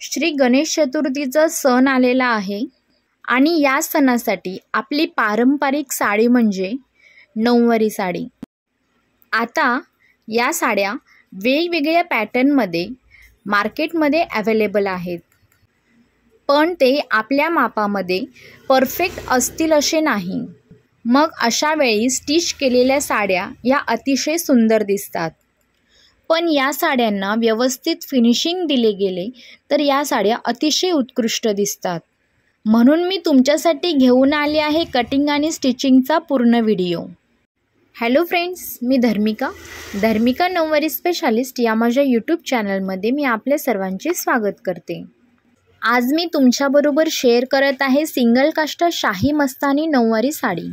श्री गणेश चतुर्थीचा सण आलेला आहे आणि या सणासाठी आपली पारंपरिक साडी म्हणजे नऊवारी साडी। आता या साड्या वेगवेगळ्या पॅटर्नमध्ये मार्केटमध्ये अवेलेबल आहेत, पण ते आपल्या मापामध्ये परफेक्ट असतील असे नाही। मग अशा वेळी स्टिच केलेल्या साड्या या अतिशय सुंदर दिसतात, पण या साड्यांना व्यवस्थित फिनिशिंग दिले गेले तर या साड्या अतिशय उत्कृष्ट दिसतात। म्हणून मी तुमच्यासाठी घेऊन आले आहे कटिंग आणि स्टिचिंगचा पूर्ण व्हिडिओ। हॅलो फ्रेंड्स, मी धर्मिका नऊवारी स्पेशालिस्ट या माझ्या यूट्यूब चॅनलमध्ये मी आपल्या सर्वांचे स्वागत करते। आज मी तुमच्याबरोबर शेअर करत आहे सिंगल कास्ट शाही मस्तानी नऊवारी साडी।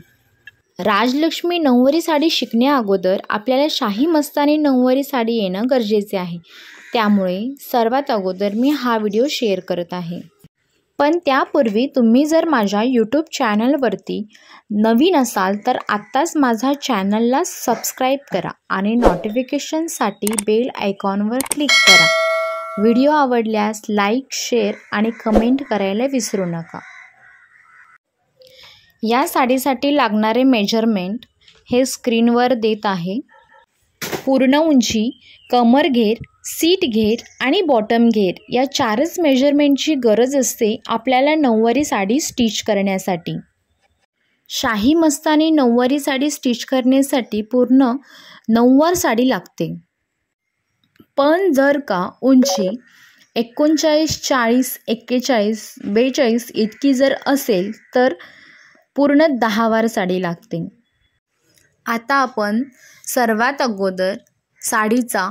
राजलक्ष्मी नऊवारी साडी शिकण्या अगोदर आपल्याला शाही मस्तानी नऊवारी साडी येणं गरजेचे आहे, त्यामुळे सर्वात अगोदर मी हा व्हिडिओ शेअर करत आहे। पण त्यापूर्वी तुम्ही जर माझ्या यूट्यूब चॅनलवरती नवीन असाल तर आत्ताच माझ्या चॅनलला सबस्क्राईब करा आणि नोटिफिकेशनसाठी बेल आयकॉनवर क्लिक करा। व्हिडिओ आवडल्यास लाईक, शेअर आणि कमेंट करायला विसरू नका। या साडीसाठी लागणारे मेजरमेंट हे स्क्रीनवर देत आहे। पूर्ण उंची, कमर घेर, सीट घेर आणि बॉटम घेर या चारच मेजरमेंटची गरज असते आपल्याला नऊवारी साडी स्टिच करण्यासाठी। शाही मस्तानी नऊवारी साडी स्टिच करण्यासाठी पूर्ण नऊवार साडी लागते, पण जर का उंची 39, 40, 41, 42 इतकी जर असेल तर पूर्ण 10 वार साडी लागते। आता आपण सर्वात अगोदर साडीचा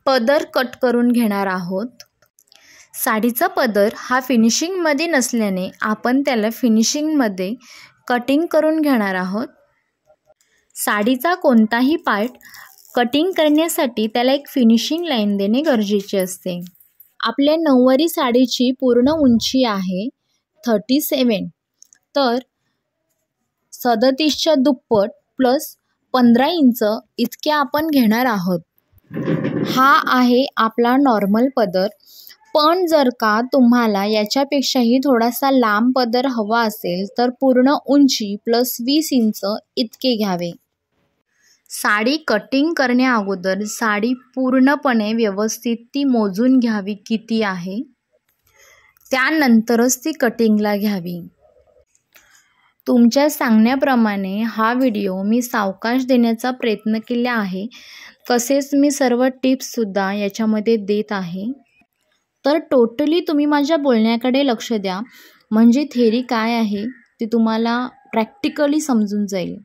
पदर कट करून घेणार आहोत। साडीचा पदर हा फिनिशिंगमध्ये नसल्याने आपण त्याला फिनिशिंगमध्ये कटिंग करून घेणार आहोत। साडीचा कोणताही पार्ट कटिंग करण्यासाठी त्याला एक फिनिशिंग लाईन देणे गरजेचे असते। आपल्या नऊवारी साडीची पूर्ण उंची आहे 37, तर 37च्या दुप्पट प्लस 15 इंच इतके आपण घेणार आहोत। हा आहे आपला नॉर्मल पदर, पण जर का तुम्हाला याच्यापेक्षाही थोडासा लांब पदर हवा असेल तर पूर्ण उंची प्लस 20 इंच इतके घ्यावे। साडी कटिंग करण्या अगोदर साडी पूर्णपणे व्यवस्थित ती मोजून घ्यावी किती आहे, त्यानंतरच ती कटिंगला घ्यावी। तुमच्या सांगण्याप्रमाणे हा व्हिडिओ मी सावकाश देण्याचा प्रयत्न केला आहे, तसेच मी सर्व टिप्ससुद्धा याच्यामध्ये देत आहे। तर टोटली तुम्ही माझ्या बोलण्याकडे लक्ष द्या, म्हणजे थेरी काय आहे ते तुम्हाला प्रॅक्टिकली समजून जाईल।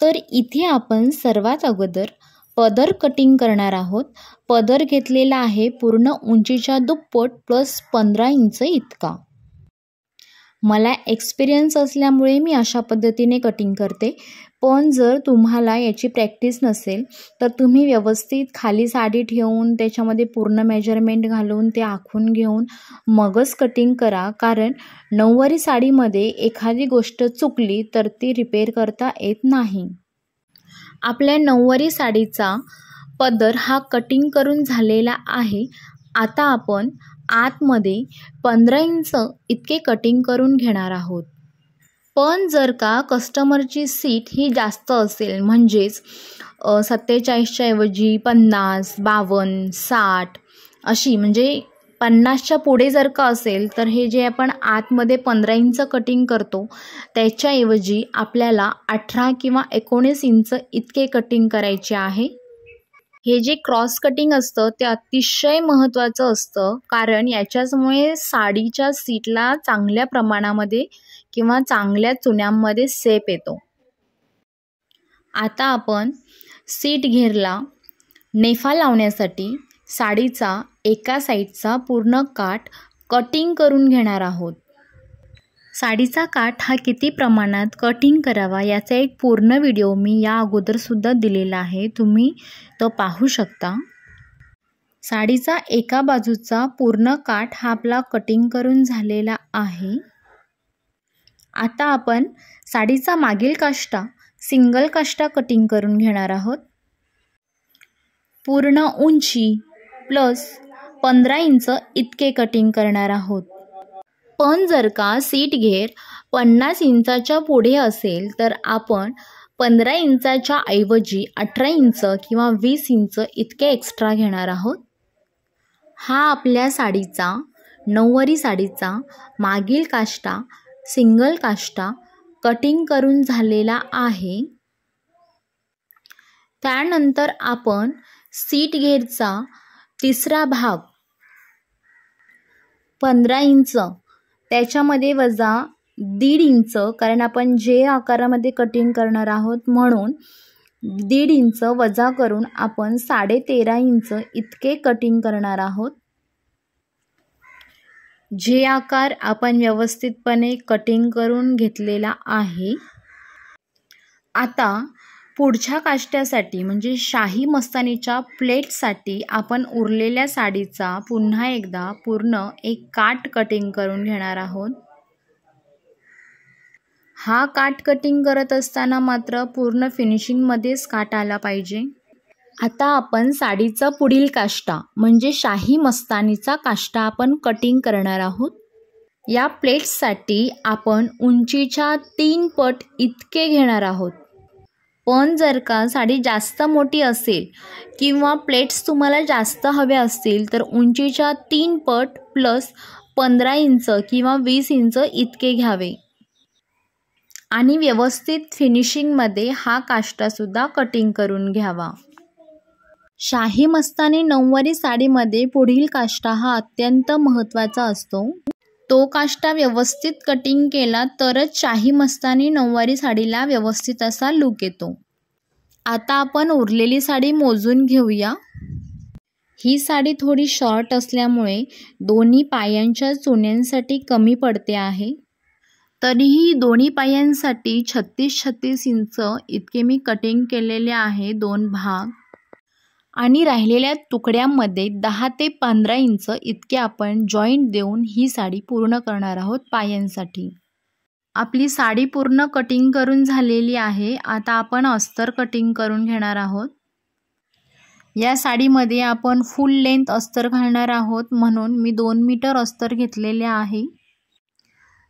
तर इथे आपण सर्वात अगोदर पदर कटिंग करणार आहोत। पदर घेतलेला आहे पूर्ण उंचीच्या दुप्पट प्लस 15 इंच इतका। मला एक्सपिरियन्स असल्यामुळे मी अशा पद्धतीने कटिंग करते, पण जर तुम्हाला याची प्रॅक्टिस नसेल तर तुम्ही व्यवस्थित खाली साडी ठेवून त्याच्यामध्ये पूर्ण मेजरमेंट घालून ते आखून घेऊन मगच कटिंग करा, कारण नऊवारी साडीमध्ये एखादी गोष्ट चुकली तर ती रिपेअर करता येत नाही। आपल्या नऊवारी साडीचा पदर हा कटिंग करून झालेला आहे। आता आपण आतमध्ये 15 इंच इतके कटिंग करून घेणार आहोत। पण जर का कस्टमरची सीट ही जास्त असेल, म्हणजेच 47च्या ऐवजी 50, 52, 60 अशी, म्हणजे 50च्या पुढे जर का असेल तर हे जे आपण आतमध्ये 15 इंच कटिंग करतो त्याच्याऐवजी आपल्याला 18 किंवा 19 इंच इतके कटिंग करायचे आहे। हे जे क्रॉस कटिंग असतं ते अतिशय महत्त्वाचं असतं, कारण याच्यामुळे साडीच्या सीटला चांगल्या प्रमाणामध्ये किंवा चांगल्या चुन्यांमध्ये शेप येतो। आता आपण सीट घेरला नेफा लावण्यासाठी साडीचा एका साईडचा पूर्ण काठ कटिंग करून घेणार आहोत। साडीचा काठ हा किती प्रमाणात कटिंग करावा याचा एक पूर्ण व्हिडिओ मी या अगोदरसुद्धा दिलेला आहे, तुम्ही तो पाहू शकता। साडीचा एका बाजूचा पूर्ण काठ हा आपला कटिंग करून झालेला आहे। आता आपण साडीचा मागील काष्टा सिंगल काष्टा कटिंग करून घेणार आहोत। पूर्ण उंची प्लस 15 इंच इतके कटिंग करणार आहोत। पण जर का सीट घेर 50 इंचाच्या पुढे असेल तर आपण 15 इंचाच्या ऐवजी 18 इंच किंवा 20 इंच इतके एक्स्ट्रा घेणार आहोत। हा आपल्या साडीचा, नऊवारी साडीचा मागील काष्टा, सिंगल काष्टा कटिंग करून झालेला आहे। त्यानंतर आपण सीट घेरचा तिसरा भाग 15 इंच, त्याच्यामध्ये वजा 1.5 इंच, कारण आपण जे आकारामध्ये कटिंग करणार आहोत म्हणून 1.5 इंच वजा करून आपण 13.5 इंच इतके कटिंग करणार आहोत। जे आकार आपण व्यवस्थितपणे कटिंग करून घेतलेला आहे। आता पुढच्या काष्ट्यासाठी म्हणजे शाही मस्तानीच्या प्लेटसाठी आपण उरलेल्या साडीचा पुन्हा एकदा पूर्ण एक काठ कटिंग करून घेणार आहोत। हा काठ कटिंग करत असताना मात्र पूर्ण फिनिशिंगमध्येच काठ आला पाहिजे। आता आपण साडीचा पुढील काष्टा म्हणजे शाही मस्तानीचा काष्टा आपण कटिंग करणार आहोत। या प्लेट्ससाठी आपण उंचीच्या 3 पट इतके घेणार आहोत। पण जर का साडी जास्त मोठी असेल किंवा प्लेट्स तुम्हाला जास्त हवे असतील तर उंचीच्या 3 पट प्लस 15 इंच किंवा 20 इंच इतके घ्यावे आणि व्यवस्थित फिनिशिंगमध्ये हा काष्टासुद्धा कटिंग करून घ्यावा। शाही मस्तानी नऊवारी साडीमध्ये पुढील काष्टा हा अत्यंत महत्त्वाचा असतो। तो काष्टा व्यवस्थित कटिंग केला तरच शाही मस्तानी नऊवारी साडीला व्यवस्थित असा लुक येतो। आता आपण उरलेली साडी मोजून घेऊया। ही साडी थोडी शॉर्ट असल्यामुळे दोन्ही पायांच्या चुन्यांसाठी कमी पडते आहे। तरीही दोन्ही पायांसाठी 36-36 इंच इतके मी कटिंग केलेले आहे 2 भाग, आणि राहिलेल्या तुकड्यांमध्ये 10 ते 15 इंच इतके आपण जॉईंट देऊन ही साडी पूर्ण करणार आहोत पायांसाठी। आपली साडी पूर्ण कटिंग करून झालेली आहे। आता आपण अस्तर कटिंग करून घेणार आहोत। या साडीमध्ये आपण फुल लेंथ अस्तर घालणार आहोत म्हणून मी 2 मीटर अस्तर घेतलेले आहे।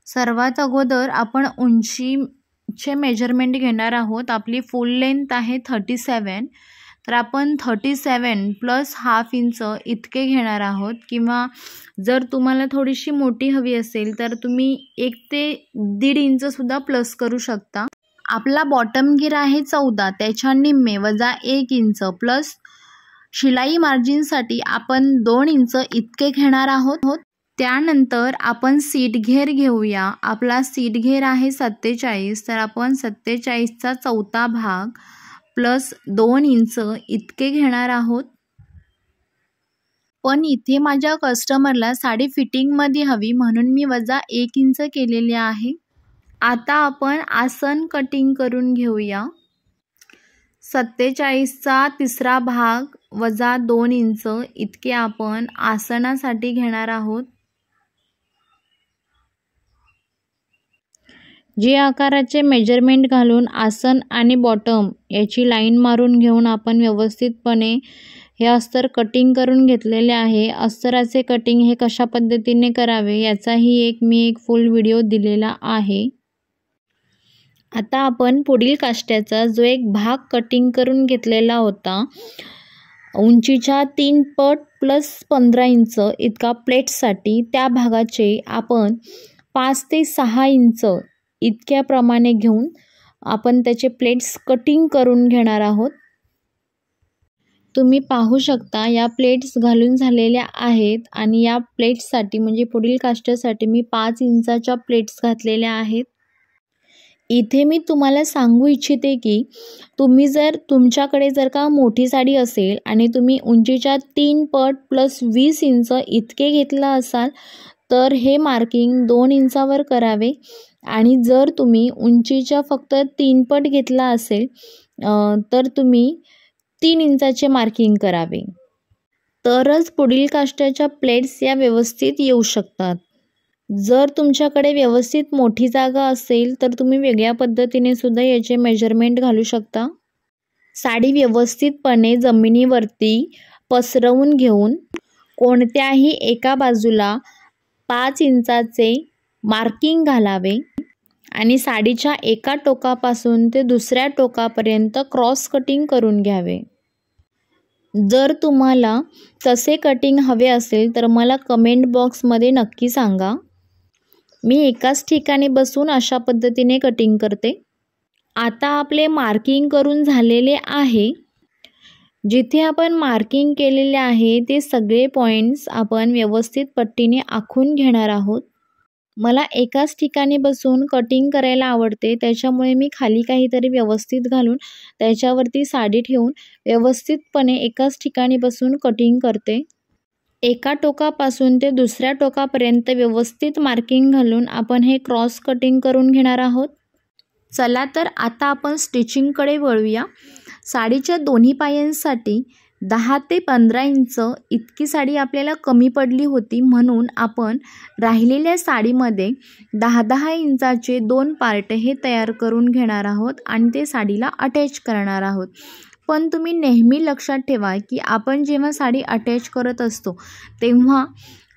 सर्वात अगोदर आपण उंचीचे मेजरमेंट घेणार आहोत। आपली फुल लेंथ आहे 37, तर आपण 37 प्लस हाफ इंच इतके घेणार आहोत, किंवा जर तुम्हाला थोडीशी मोठी हवी असेल तर तुम्ही 1 ते 1.5 इंच सुद्धा प्लस करू शकता। आपला बॉटम घेर आहे 14, त्याच्या निम्मे वजा 1 इंच प्लस शिलाई मार्जिनसाठी आपण 2 इंच इतके घेणार आहोत। त्यानंतर आपण सीट घेर घेऊया। आपला सीट घेर आहे 47, तर आपण 47चा 4था भाग प्लस 2 इंच इतके घेणार आहोत। पण इथे माझ्या कस्टमरला साडी फिटिंगमध्ये हवी म्हणून मी वजा 1 इंच केलेले आहे। आता आपण आसन कटिंग करून घेऊया। 47चा 3रा भाग वजा 2 इंच इतके आपण आसनासाठी घेणार आहोत। जे आकाराचे मेजरमेंट घालून आसन आणि बॉटम याची लाईन मारून घेऊन आपण व्यवस्थितपणे हे अस्तर कटिंग करून घेतलेले आहे। अस्तराचे कटिंग हे कशा पद्धतीने करावे याचाही मी एक फुल व्हिडिओ दिलेला आहे। आता आपण पुढील काष्ट्याचा जो एक भाग कटिंग करून घेतलेला होता उंचीच्या 3 पट प्लस 15 इंच इतका प्लेट्ससाठी, त्या भागाचे आपण 5 ते 6 इंच इतक्या प्रमाणे घेऊन आपण त्याचे प्लेट्स कटिंग करून घेणार आहोत। तुम्ही पाहू शकता या प्लेट्स घालून झालेल्या आहेत आणि या प्लेट्ससाठी म्हणजे पुढील काष्ट्यासाठी मी 5 इंचाच्या प्लेट्स घातलेल्या आहेत। इथे मी तुम्हाला सांगू इच्छिते की तुम्ही जर तुमच्याकडे जर का मोठी साडी असेल आणि तुम्ही उंचीच्या 3 पट प्लस 20 इंच इतके घेतला असाल तर हे मार्किंग 2 इंचावर करावे, आणि जर तुम्ही उंचीच्या फक्त 3 पट घेतला असेल तर तुम्ही 3 इंचाचे मार्किंग करावे, तरच पुढील काष्ट्याच्या प्लेट्स या व्यवस्थित येऊ शकतात। जर तुमच्याकडे व्यवस्थित मोठी जागा असेल तर तुम्ही वेगळ्या पद्धतीने सुद्धा याचे मेजरमेंट घालू शकता। साडी व्यवस्थितपणे जमिनीवरती पसरवून घेऊन कोणत्याही एका बाजूला 5 इंचाचे मार्किंग घालावे आणि साडीच्या एका टोकापासून ते दुसऱ्या टोकापर्यंत क्रॉस कटिंग करून घ्यावे। जर तुम्हाला तसे कटिंग हवे असेल तर मला कमेंट बॉक्समध्ये नक्की सांगा। मी एकाच ठिकाणी बसून अशा पद्धतीने कटिंग करते। आता आपले मार्किंग करून झालेले आहे। जिथे आपण मार्किंग केलेले आहे ते सगळे पॉइंट्स आपण व्यवस्थित पट्टीने आखून घेणार आहोत। मला एकाच ठिकाणी बसून कटिंग करायला आवडते, त्याच्यामुळे मी खाली काहीतरी व्यवस्थित घालून त्याच्यावरती साडी ठेवून व्यवस्थितपणे एकाच ठिकाणी बसून कटिंग करते। एका टोकापासून ते दुसऱ्या टोकापर्यंत व्यवस्थित मार्किंग घालून आपण हे क्रॉस कटिंग करून घेणार आहोत। चला तर आता आपण स्टिचिंगकडे वळूया। साडीच्या दोन्ही पायांसाठी 10 ते 15 इंच इतकी साडी आपल्याला कमी पडली होती, म्हणून आपण राहिलेल्या साडीमध्ये 10-10 इंचाचे 2 पार्ट हे तयार करून घेणार आहोत आणि ते साडीला अटॅच करणार आहोत। पण तुम्ही नेहमी लक्षात ठेवा की आपण जेव्हा साडी अटॅच करत असतो तेव्हा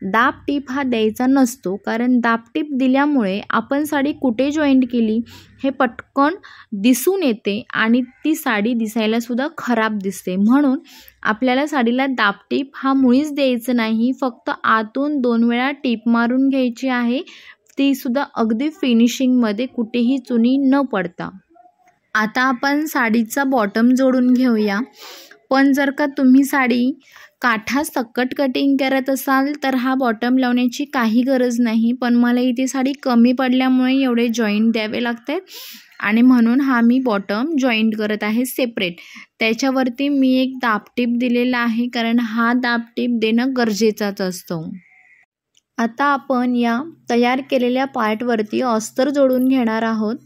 दाब टीप हा द्यायचा नसतो, कारण दाब टीप दिल्यामुळे आपण साडी कुठे जॉईंट केली हे पटकन दिसून येते आणि ती साडी दिसायला सुद्धा खराब दिसते। म्हणून आपल्याला साडीला दाब टीप हा मुळीच द्यायचं नाही, फक्त आतून 2 वेळा टीप मारून घ्यायची आहे, ती सुद्धा अगदी फिनिशिंगमध्ये कुठेही चुनी न पडता। आता आपण साडीचा बॉटम जोडून घेऊया। पण जर का तुम्ही साडी काठा सकट कटिंग करत असाल तर हा बॉटम लावण्याची काही गरज नाही, पण मला इथे साडी कमी पडल्यामुळे एवढे जॉईंट द्यावे लागतात आणि म्हणून हा मी बॉटम जॉईंट करत आहे सेपरेट। त्याच्यावरती मी एक दाब टीप दिलेला आहे, कारण हा दाब टीप देणं गरजेचाच असतो। आता आपण या तयार केलेल्या पार्टवरती अस्तर जोडून घेणार आहोत।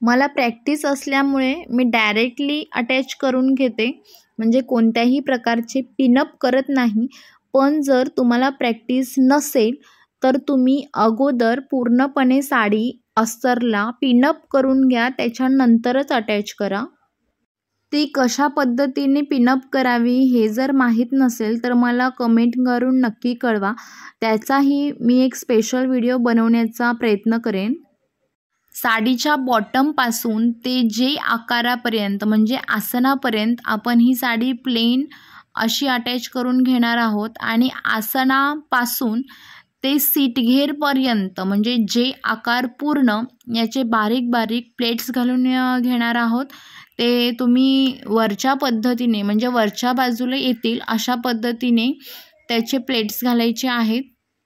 मला प्रॅक्टिस असल्यामुळे मी डायरेक्टली अटॅच करून घेते, म्हणजे कोणत्याही प्रकारचे पिनअप करत नाही। पण जर तुम्हाला प्रॅक्टिस नसेल तर तुम्ही अगोदर पूर्णपणे साडी अस्तरला पिनअप करून घ्या, त्याच्यानंतरच अटॅच करा। ती कशा पद्धतीने पिनअप करावी हे जर माहीत नसेल तर मला कमेंट करून नक्की कळवा, त्याचाही मी एक स्पेशल व्हिडिओ बनवण्याचा प्रयत्न करेन। साडीच्या बॉटमपासून ते जे आकारापर्यंत म्हणजे आसनापर्यंत आपण ही साडी प्लेन अशी अटॅच करून घेणार आहोत आणि आसनापासून ते सीट घेरपर्यंत म्हणजे जे आकार पूर्ण याचे बारीक बारीक प्लेट्स घालून घेणार आहोत। ते तुम्ही वरच्या पद्धतीने म्हणजे वरच्या बाजूला येतील अशा पद्धतीने त्याचे प्लेट्स घालायचे आहेत।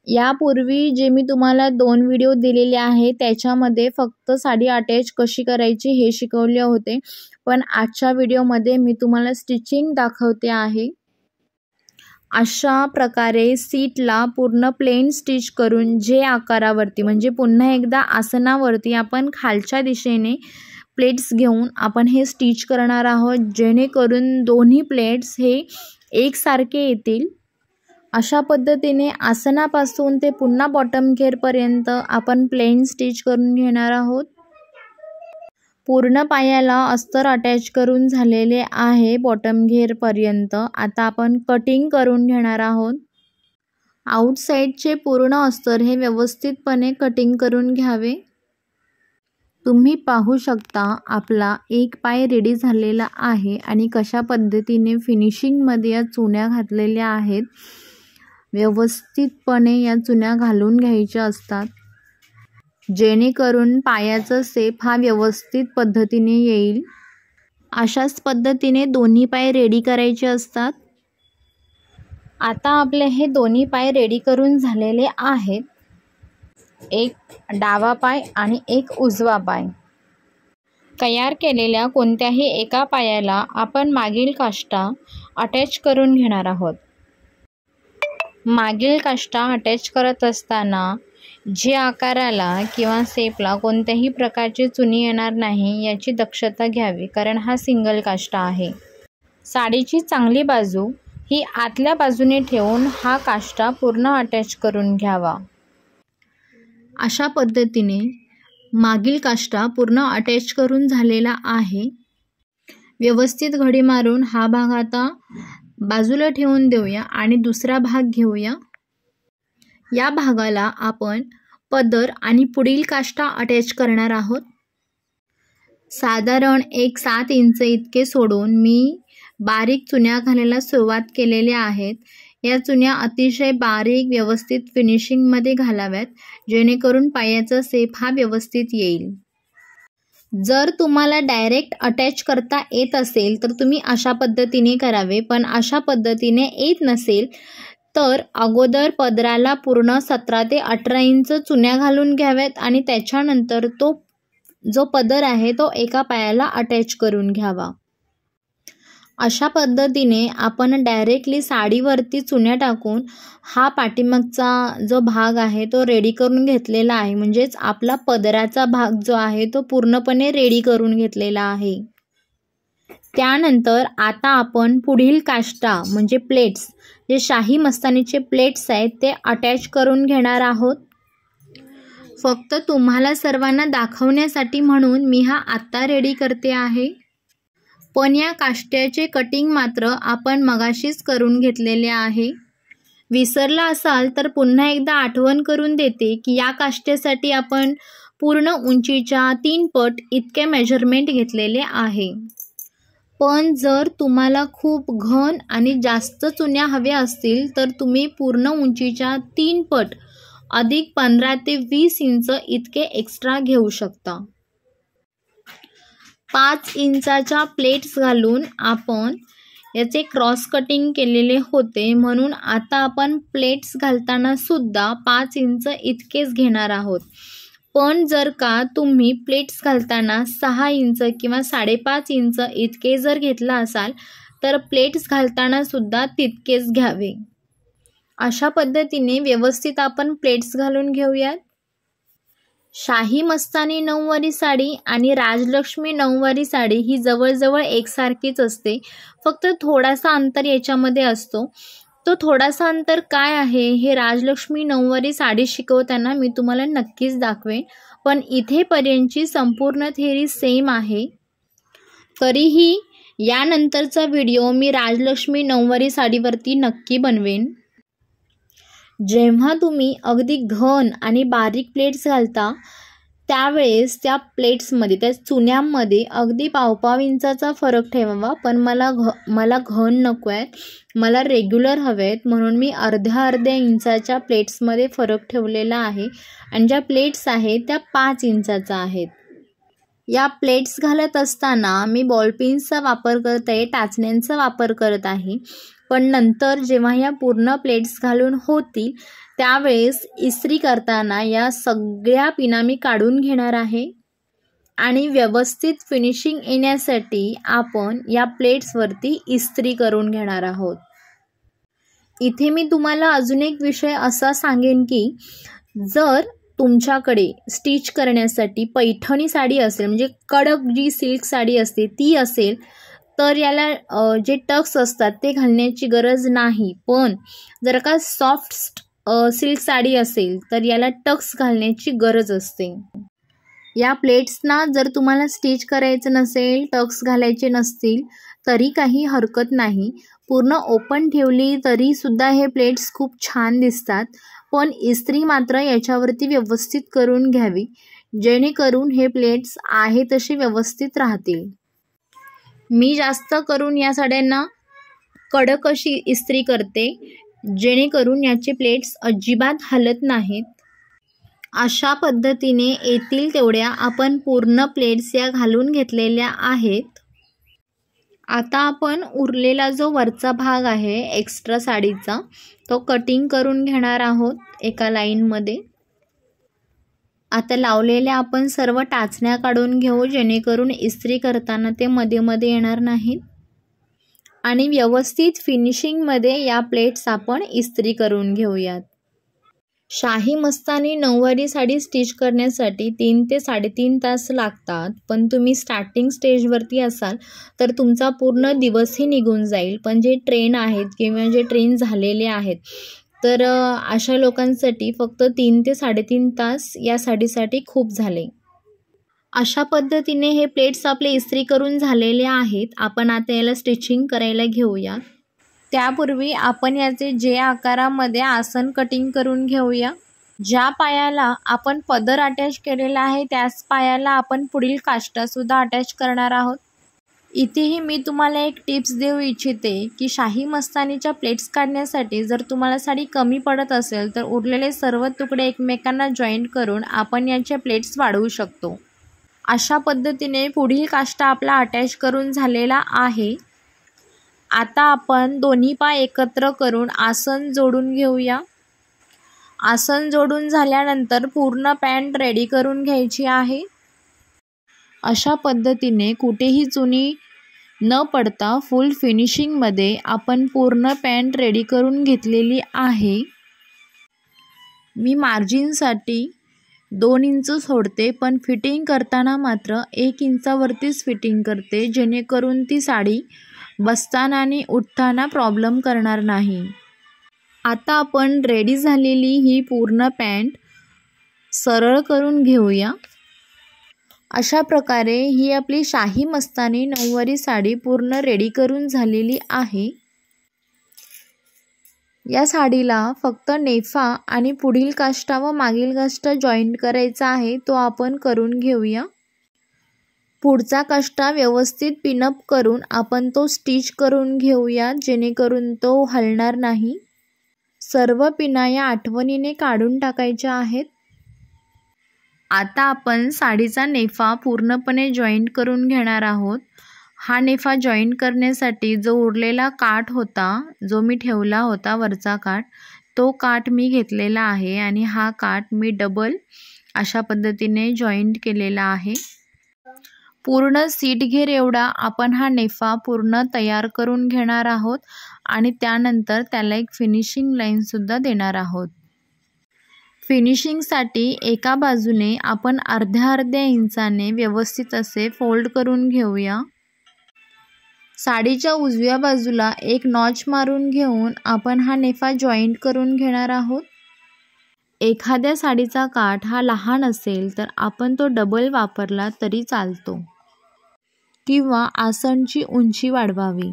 यापूर्वी जे मी तुम्हाला 2 व्हिडिओ दिलेले आहे त्याच्यामध्ये फक्त साडी अटॅच कशी करायची हे शिकवले होते, पण आजच्या व्हिडिओमध्ये मी तुम्हाला स्टिचिंग दाखवते आहे। अशा प्रकारे सीटला पूर्ण प्लेन स्टिच करून जे आकारावरती म्हणजे पुन्हा एकदा आसनावरती आपण खालच्या दिशेने प्लेट्स घेऊन आपण हे स्टिच करणार आहोत, जेणेकरून दोन्ही प्लेट्स हे एकसारखे येतील। अशा पद्धतीने आसनापासून ते पुन्हा बॉटम घेरपर्यंत आपण प्लेन स्टिच करून घेणार आहोत। पूर्ण पायाला अस्तर अटॅच करून झालेले आहे बॉटम घेरपर्यंत। आता आपण कटिंग करून घेणार आहोत। आउटसाइडचे पूर्ण अस्तर हे व्यवस्थितपणे कटिंग करून घ्यावे। तुम्ही पाहू शकता आपला एक पाय रेडी झालेला आहे आणि कशा पद्धतीने फिनिशिंगमध्ये या चुन्या घातलेल्या आहेत। व्यवस्थितपणे या चुन्या घालून घ्यायच्या असतात, जेणेकरून पायाचा शेप हा व्यवस्थित पद्धतीने येईल। अशाच पद्धतीने दोन्ही पाय रेडी करायचे असतात। आता आपले हे दोन्ही पाय रेडी करून झालेले आहेत। एक डावा पाय आणि एक उजवा पाय। तयार केलेल्या कोणत्याही एका पायाला आपण मागील काष्टा अटॅच करून घेणार आहोत। मागील काष्टा अटॅच करत असताना जे आकाराला किंवा शेपला कोणत्याही प्रकारची चुनी येणार नाही याची दक्षता घ्यावी, कारण हा सिंगल काष्टा आहे। साडीची चांगली बाजू ही आतल्या बाजूने ठेवून हा काष्टा पूर्ण अटॅच करून घ्यावा। अशा पद्धतीने मागील काष्टा पूर्ण अटॅच करून झालेला आहे। व्यवस्थित घडी मारून हा भाग आता बाजूला ठेवून देऊया आणि दुसरा भाग घेऊया। या भागाला आपण पदर आणि पुढील काष्टा अटॅच करणार आहोत। साधारण 7 इंच इतके सोडून मी बारीक चुन्या घालायला सुरुवात केलेल्या आहेत। या चुन्या अतिशय बारीक व्यवस्थित फिनिशिंगमध्ये घालाव्यात, जेणेकरून पायाचा शेप हा व्यवस्थित येईल। जर तुम्हाला डायरेक्ट अटॅच करता येत असेल तर तुम्ही अशा पद्धतीने करावे, पण अशा पद्धतीने येत नसेल तर अगोदर पदराला पूर्ण 17 ते 18 इंच चुन्या घालून घ्याव्यात आणि त्याच्यानंतर तो जो पदर आहे तो एका पायाला अटॅच करून घ्यावा। अशा पद्धतीने आपण डायरेक्टली साडीवरती चुन्या टाकून हा पाठीमागचा जो भाग आहे तो रेडी करून घेतलेला आहे। म्हणजेच आपला पदराचा भाग जो आहे तो पूर्णपणे रेडी करून घेतलेला आहे। त्यानंतर आता आपण पुढील काष्टा म्हणजे प्लेट्स, जे शाही मस्तानीचे प्लेट्स आहेत ते अटॅच करून घेणार आहोत। फक्त तुम्हाला सर्वांना दाखवण्यासाठी म्हणून मी हा आत्ता रेडी करते आहे, पण या काष्ट्याचे कटिंग मात्र आपण मगाशीच करून घेतलेले आहे। विसरला असाल तर पुन्हा एकदा आठवण करून देते की या काष्ट्यासाठी आपण पूर्ण उंचीच्या 3 पट इतके मेजरमेंट घेतलेले आहे। पण जर तुम्हाला खूप घन आणि जास्त चुन्या हव्या असतील तर तुम्ही पूर्ण उंचीच्या 3 पट अधिक 15 ते 20 इंच इतके एक्स्ट्रा घेऊ शकता। 5 इंचाच्या प्लेट्स घालून आपण याचे क्रॉस कटिंग केलेले होते, म्हणून आता आपण प्लेट्स घालताना सुद्धा 5 इंच इतकेच घेणार आहोत। पण जर का तुम्ही प्लेट्स घालताना 6 इंच किंवा 5.5 इंच इतके जर घेतला असाल तर प्लेट्स घालताना सुद्धा तितकेच घ्यावे। अशा पद्धतीने व्यवस्थित आपण प्लेट्स घालून घेऊयात। शाही मस्तानी नऊवारी साडी आणि राजलक्ष्मी नऊवारी साडी ही जवळजवळ एकसारखीच असते, फक्त थोडासा अंतर याच्यामध्ये असतो। तो थोडासा अंतर काय आहे हे राजलक्ष्मी नऊवारी साडी शिकवताना मी तुम्हाला नक्कीच दाखवेन, पण इथेपर्यंतची संपूर्ण थेअरी सेम आहे। तरीही यानंतरचा व्हिडिओ मी राजलक्ष्मी नऊवारी साडीवरती नक्की बनवेन। जेव्हा तुम्ही अगदी घन आणि बारीक प्लेट्स घालता त्यावेळेस त्या प्लेट्समध्ये, त्या चुन्यांमध्ये अगदी 1.5 इंचाचा फरक ठेवावा। पण मला घन नको आहेत, मला रेग्युलर हवे आहेत, म्हणून मी अर्ध्या इंचाच्या प्लेट्समध्ये फरक ठेवलेला आहे आणि ज्या प्लेट्स आहेत त्या 5 इंचाचा आहेत। या प्लेट्स घालत असताना मी बॉलपिन्सचा वापर करत आहे, टाचण्यांचा वापर करत आहे, पण नंतर जेव्हा या पूर्ण प्लेट्स घालून होतील त्यावेळेस इस्त्री करताना या सगळ्या पिना मी काढून घेणार आहे आणि व्यवस्थित फिनिशिंग येण्यासाठी आपण या प्लेट्सवरती इस्त्री करून घेणार आहोत। इथे मी तुम्हाला अजून एक विषय असा सांगेन की जर तुमच्याकडे स्टिच करण्यासाठी पैठणी साडी असेल, म्हणजे कडक जी सिल्क साडी असते ती असेल, तर याला जे टक्स असतात ते घालण्याची गरज नाही। पण जर का सॉफ्ट सिल्क साडी असेल तर याला टक्स घालण्याची गरज असते। या प्लेट्सना जर तुम्हाला स्टिच करायचं नसेल, टक्स घालायचे नसतील तरी काही हरकत नाही, पूर्ण ओपन ठेवली तरी सुद्धा हे प्लेट्स खूप छान दिसतात। पण इस्त्री मात्र याच्यावरती व्यवस्थित करून घ्यावी, जेणेकरून हे प्लेट्स आहे तसे व्यवस्थित राहतील। मी जास्त करून या साड्यांना कडक अशी इस्त्री करते, जेणेकरून याचे प्लेट्स अजिबात हलत नाहीत। अशा पद्धतीने येतील तेवढ्या आपण पूर्ण प्लेट्स या घालून घेतलेल्या आहेत। आता आपण उरलेला जो वरचा भाग आहे एक्स्ट्रा साडीचा तो कटिंग करून घेणार आहोत एका लाईनमध्ये। आता लावलेल्या आपण सर्व टाचण्या काढून घेऊ, जेणेकरून इस्त्री करताना ते मध्ये मध्ये येणार नाहीत आणि व्यवस्थित फिनिशिंगमध्ये या प्लेट्स आपण इस्त्री करून घेऊयात। शाही मस्तानी नऊवारी साडी स्टिच करण्यासाठी 3 ते 3.5 तास लागतात, पण तुम्ही स्टार्टिंग स्टेजवरती असाल तर तुमचा पूर्ण दिवसही निघून जाईल। पण जे ट्रेन आहेत किंवा जे ट्रेन झालेले आहेत तर अशा लोकांसाठी फक्त 3 ते 3.5 तास या साडीसाठी खूप झाले। अशा पद्धतीने हे प्लेट्स आपले इस्त्री करून झालेले आहेत। आपण आता याला स्टिचिंग करायला घेऊया। त्यापूर्वी आपण याचे जे आकारामध्ये आसन कटिंग करून घेऊया। ज्या पायाला आपण पदर अटॅच केलेला आहे त्याच पायाला आपण पुढील काष्टासुद्धा अटॅच करणार आहोत। इथेही मी तुम्हाला एक टिप्स देऊ इच्छिते की शाही मस्तानीच्या प्लेट्स काढण्यासाठी जर तुम्हाला साडी कमी पडत असेल तर उरलेले सर्व तुकडे एकमेकांना जॉईंट करून आपण याच्या प्लेट्स वाढवू शकतो। अशा पद्धतीने पुढील काष्टा आपला अटॅच करून झालेला आहे। आता आपण दोन्ही पाय एकत्र करून आसन जोडून घेऊया। आसन जोडून झाल्यानंतर पूर्ण पॅन्ट रेडी करून घ्यायची आहे। अशा पद्धतीने कुठेही चुनी न पडता फुल फिनिशिंगमध्ये आपण पूर्ण पॅन्ट रेडी करून घेतलेली आहे। मी मार्जिनसाठी 2 इंच सोडते, पण फिटिंग करताना मात्र 1 इंचावरतीच फिटिंग करते, जेणेकरून ती साडी बसताना आणि उठताना प्रॉब्लेम करणार नाही। आता आपण रेडी झालेली ही पूर्ण पॅन्ट सरळ करून घेऊया। अशा प्रकारे ही आपली शाही मस्तानी नऊवारी साडी पूर्ण रेडी करून झालेली आहे। या साडीला फक्त नेफा आणि पुढील काष्टा व मागील काष्टा जॉईंट करायचा आहे, तो आपण करून घेऊया। पुढचा काष्टा व्यवस्थित पिनअप करून आपण तो स्टिच करून घेऊया, जेणेकरून तो हलणार नाही। सर्व पिना या आठवणीने काढून टाकायच्या आहेत। आता आपण साडीचा नेफा पूर्णपणे जॉईंट करून घेणार आहोत। हा नेफा जॉईंट करण्यासाठी जो उरलेला काठ होता, जो मी ठेवला होता वरचा काठ, तो काठ मी घेतलेला आहे आणि हा काठ मी डबल अशा पद्धतीने जॉईंट केलेला आहे। पूर्ण सीट घेर एवढा आपण हा नेफा पूर्ण तयार करून घेणार आहोत आणि त्यानंतर त्याला एक फिनिशिंग लाईन सुद्धा देणार आहोत। फिनिशिंगसाठी एका बाजूने आपण अर्ध्या इंचाने व्यवस्थित असे फोल्ड करून घेऊया। साडीच्या उजव्या बाजूला एक नॉच मारून घेऊन आपण हा नेफा जॉईंट करून घेणार आहोत। एखाद्या साडीचा काठ हा लहान असेल तर आपण तो डबल वापरला तरी चालतो किंवा आसनची उंची वाढवावी।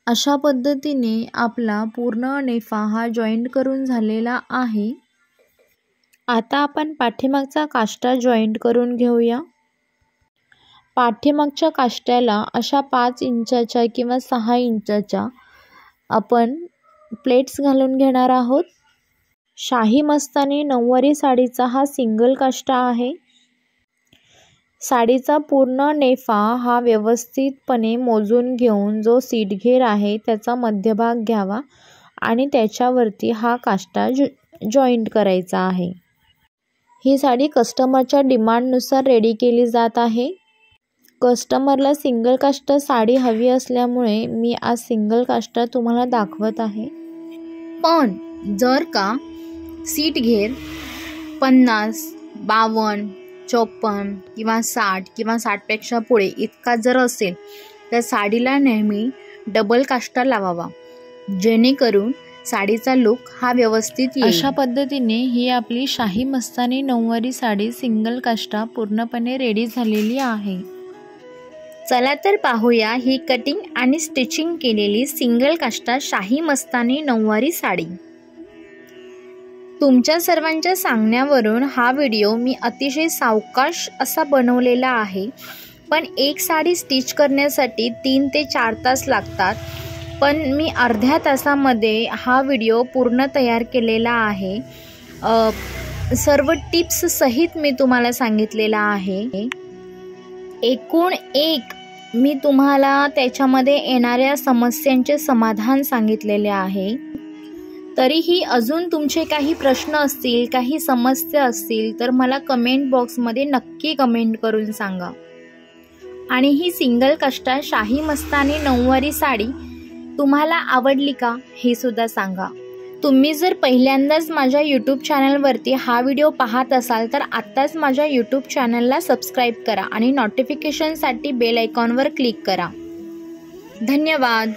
अशा पद्धतीने आपला पूर्ण नेफा हा जॉईंट करून झालेला आहे। आता आपण पाठीमागचा काष्टा जॉईंट करून घेऊया। पाठीमागच्या काष्ट्याला अशा 5 इंचाच्या किंवा 6 इंचाच्या आपण प्लेट्स घालून घेणार आहोत। शाही मस्तानी नऊवारी साडीचा हा सिंगल काष्टा आहे। साडीचा पूर्ण नेफा हा व्यवस्थितपणे मोजून घेऊन जो सीट घेर आहे त्याचा मध्यभाग घ्यावा आणि त्याच्यावरती हा काष्टा जॉईंट करायचा आहे। ही साडी कस्टमरच्या डिमांडनुसार रेडी केली जात आहे। कस्टमरला सिंगल काष्टा साडी हवी असल्यामुळे मी आज सिंगल काष्टा तुम्हाला दाखवत आहे। पण जर का सीट घेर 50, 52, 54 किंवा 60 किंवा 60पेक्षा पुढे इतका जर असेल तर साडीला नेहमी डबल काष्टा लावावा, जेणेकरून साडीचा लुक हा व्यवस्थित येईल। अशा पद्धतीने ही आपली शाही मस्तानी नऊवारी साडी सिंगल काष्टा पूर्णपणे रेडी झालेली आहे। चला तर पाहूया ही कटिंग आणि स्टिचिंग केलेली सिंगल काष्टा शाही मस्तानी नऊवारी साडी। तुमच्या सर्वांच्या सांगण्यावरून हा व्हिडिओ मी अतिशय सावकाश असा बनवलेला आहे, पण एक साडी स्टिच करण्यासाठी 3 ते 4 तास लागतात, पण मी अर्ध्या तासामध्ये हा व्हिडिओ पूर्ण तयार केलेला आहे। सर्व टिप्स सहित मी तुम्हाला सांगितलेला आहे। एकूण एक मी तुम्हाला त्याच्यामध्ये येणाऱ्या समस्यांचे समाधान सांगितलेले आहे। तरीही अजून तुमचे काही प्रश्न असतील, काही समस्या असतील तर मला कमेंट बॉक्समध्ये नक्की कमेंट करून सांगा। आणि ही सिंगल काष्टा शाही मस्तानी नऊवारी साडी तुम्हाला आवडली का हे सुद्धा सांगा। तुम्ही जर पहिल्यांदाच माझ्या यूट्यूब चॅनलवरती हा व्हिडिओ पाहत असाल तर आत्ताच माझ्या यूट्यूब चॅनलला सबस्क्राईब करा आणि नोटिफिकेशनसाठी बेल आयकॉनवर क्लिक करा। धन्यवाद।